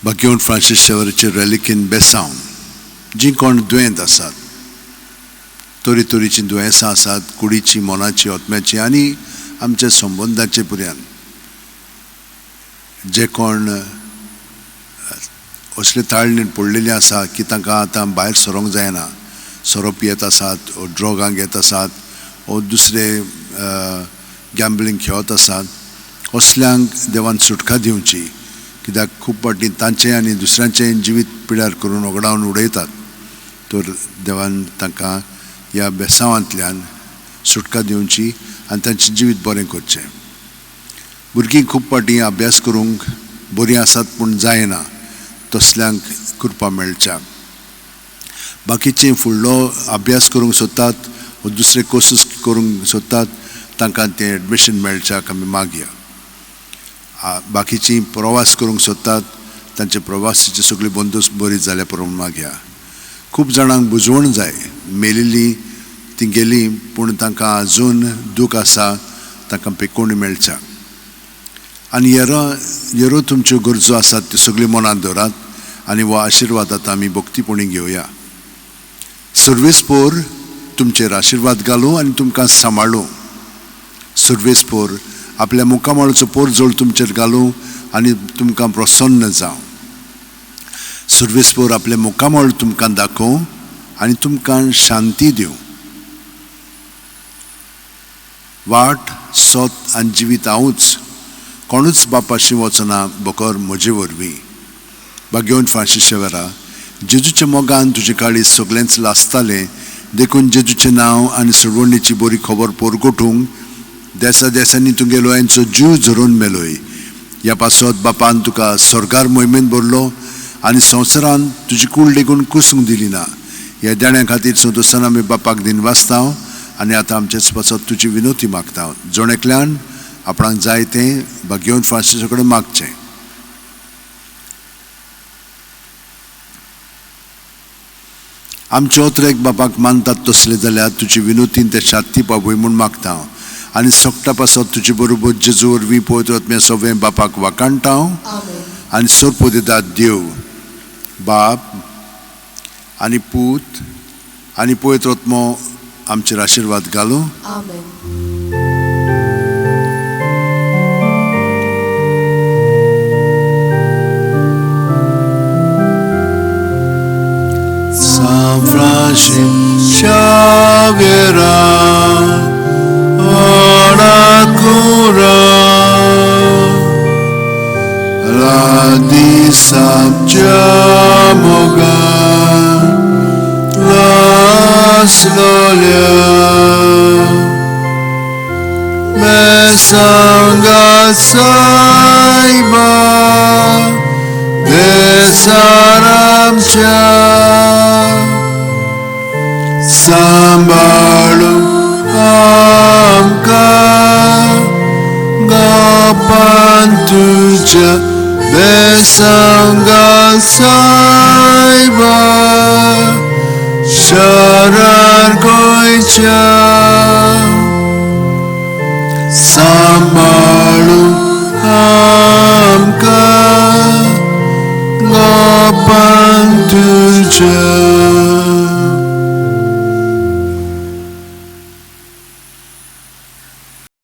भाग्यवंत Francis शेवेराचे रॅलिकेन बेसांव जी कोण दुयेंत आसात, तोरी दुयेंसां आसात, कुडीची, मोनाची, ओतम्याची आनी आमच्या संबंदाचे पुर्यान जे कोण असले ताळणेन पडलेले आसा की तांकां आतां भायर सरोंक जायना, सोरोप येत आसात ओ ड्रगांक येत आसात ओ दुसरे गॅम्बलींग खेळत आसात, असल्यांक देवान सुटका दिवची, कित्याक खूब फावटी तांचे आनी दुसऱ्यांचें जिवीत पिड्यार करून ओगडावन उडयतात. तर देवान तांकां ह्या बेसांवांतल्यान सुटका दिवची आनी तांचें जिवीत बरें करचें. भुरगीं खूब फावटी अभ्यास करूंक बरीं आसात पूण जायना, तसल्यांक कृपा मेळच्या. बाकीचे फुडलो अभ्यास करूंक सोदतात वा दुसरे कोर्सीस करूंक सोदतात तांकां तें एडमिशन मेळच्याक आमी मागया. बाकीचीं प्रवास करूंक सोदतात तांचे प्रवासाची सगळी बंदोबस्त बरी जाल्या प्रमाण मागया. खूब जाणांक बुजवण जाय, मेलिल्लीं तीं गेलीं पूण तांकां आजून दूख आसा, तांकां पेकोवणी मेळच्या. आनी येरो तुमच्यो गरजो आसात त्यो सगळ्यो मनांत दवरात आनी हो आशिर्वाद आतां आमी भक्तीपणी घेवया. सर्वेस्पोर तुमचेर आशिर्वाद घालूं आनी तुमकां सांबाळूं. सर्वेस्पोर आपल्या मुखामळाचो पोर जोड तुमचेर घालूं आनी तुमकां प्रसन्न जावं. सर्वेस्पोर आपले मुखामळ तुमकां दाखोवं आनी तुमकां शांती दिवं. वाट, सोत आनी जिवीत हांवूच, कोणूच बापाशी वचना बकोर म्हजे वरवीं. भाग्यवंत फ्रांसीस शेवेरा, जेजूच्या मोगान तुजे काळीज सगळेंच लासतालें, देखून जेजूचें नांव आनी सडवणीची बरी खबर पोरगोठूंक देसा देसांनी तुगेलो हांचो जीव झरोवन मेलोय. ह्या पासत बापान तुका स्वर्गार मोहिमेंत भरलो आनी संवसारान तुजी कूड लेगून कुसूंक दिली ना. ह्या देण्या खातीर सोदोसान आमी बापाक दिनवासतांव आनी आतां आमचेच पासत तुजी विनोती मागता. जोणेकल्यान आपणाक जाय तें भाग्यवंत फ्रांसीसा कडेन मागचें. आमचे ओत्रेक बापाक मानतात तसले जाल्यार तुजी विनोतीन ते शांती पावय म्हूण मागता आनी सोगटा पासत तुजे बरोबर जेजू वरवीं पवित्र आत्म्या सवें बापाक वाकाणटा आनी सोर्पो दितात. देव बाप आनी पूत आनी पवित्र आत्मो आमचेर आशिर्वाद घालूं. San Francisco Xavier, ora cura la disabgiamoga la slolia me sanga saiba besaramcha sambalu amka gapantuja besanga saiba. 在 sharar goicha